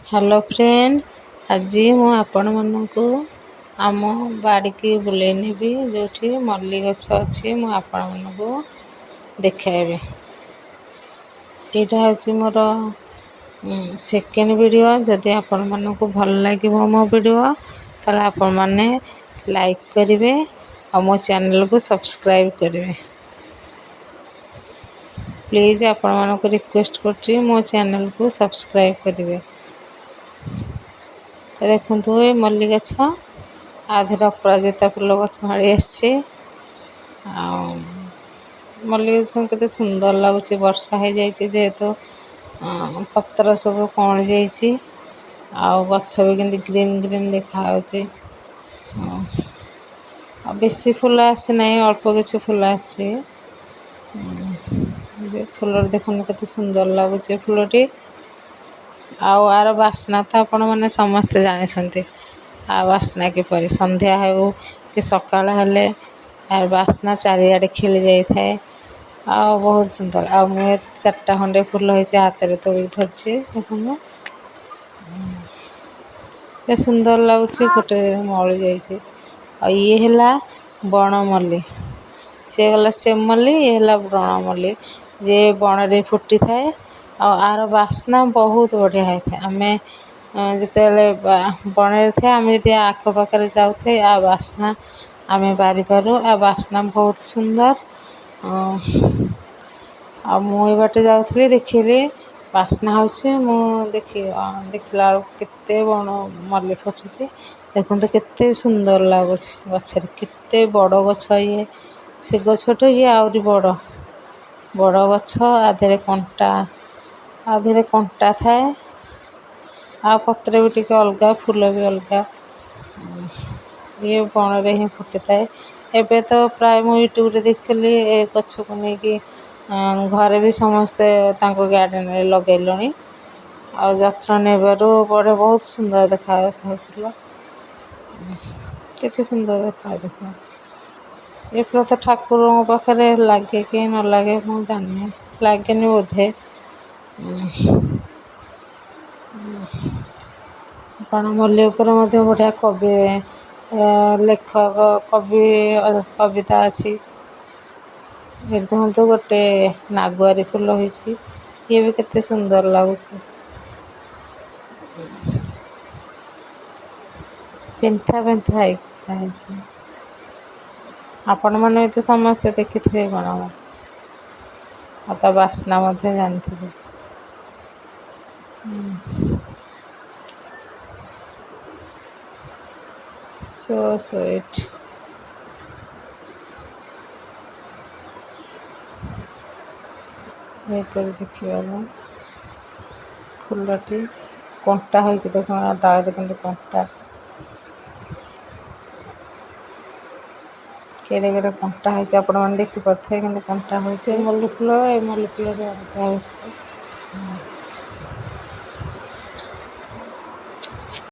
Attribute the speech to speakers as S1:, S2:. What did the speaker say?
S1: Hello friend, आज मु आपण मानक आम बाड़की बुलेई नेबी जो मल्ली गछ अच्छी मु आपण मानक देखाइबी। यहाँ हूँ मोर सेकेंड वीडियो। जदि आपण मानक भल लगे मो वीडियो ताले आपण माने लाइक करेंगे और मो चैनल को सब्सक्राइब करेंगे। प्लीज़ आपण मानक रिक्वेस्ट कर मो चैनल को सब्सक्राइब करेंगे। देखु ये मल्ली गछ आधर अपराजिता फूल गछ माड़ी आसी मल्ली गछ के सुंदर लगुच। वर्षा हो जाए जेहेतु पत्र सब कौन जाइए गछ भी कि ग्रीन ग्रीन देखा बेसी फूल आसी ना अल्प किसी फूल आसी। फूल देखने के सुंदर लगुच फूलटी आर बास्ना तो आपण मैंने समस्ते जानते आ बास्ना किपरि संध्या हो कि सकाळ हेले यार बास्ना चारियाडे खेली जाए बहुत सुंदर। आ मुझे 4टा खंडे फूल होती हाथ में तोड़ धरछी देखो सुंदर लगुच गोटे मली जाइए। ये है बनमल्ली सी गला सेम मल्ली ये है बनमल्ली जे बण रे फुटी थाए आर बास्ना बहुत बढ़िया होता है। आमे जिते बन थे आम जी आखपाखे जाऊे आ बास्ना आम बारिपारू आ बास्ना बहुत सुंदर। आ मुई बाटे जाऊली देखिली बास्ना हो देखला केते बण मल्ली फुटी देखो केते सुंदर लगुच। गचर केते बड़ गछ ये से गछटू ये आहरी बड़ बड़ गछ आधे कंटा थाए आ पत्र भी टिके अलग फूल भी अलग ये बण रे ही फुटी थाए। एबे तो प्राय मु यूट्यूब रे देखली ए गछ को लेकिन घरे भी समस्ते गार्डन रे लगेलुनी आ जत्न नेबारू बड़े बहुत सुंदर देखा फूल केते सुंदर देखा देखा ये फूल तो ठाकुर पाखे लगे कि न लगे मु जानी लगे बोधे बनमल्ली बढ़िया कवि लेखक कविता अच्छी। देखो गोटे नागुआरी फूल होती ये भी केते सुंदर लगुच पेंथा पेंथा आपण मैंने तो समस्ते देखी बण आ बास्ना जानते सो स्वीट। देखिए फूलटी कंटा हो देख डाल कंटा केड़े केड़े कंटा हो देखिपे कि कंटा हो मल्ली फूल ए मल्ली फूल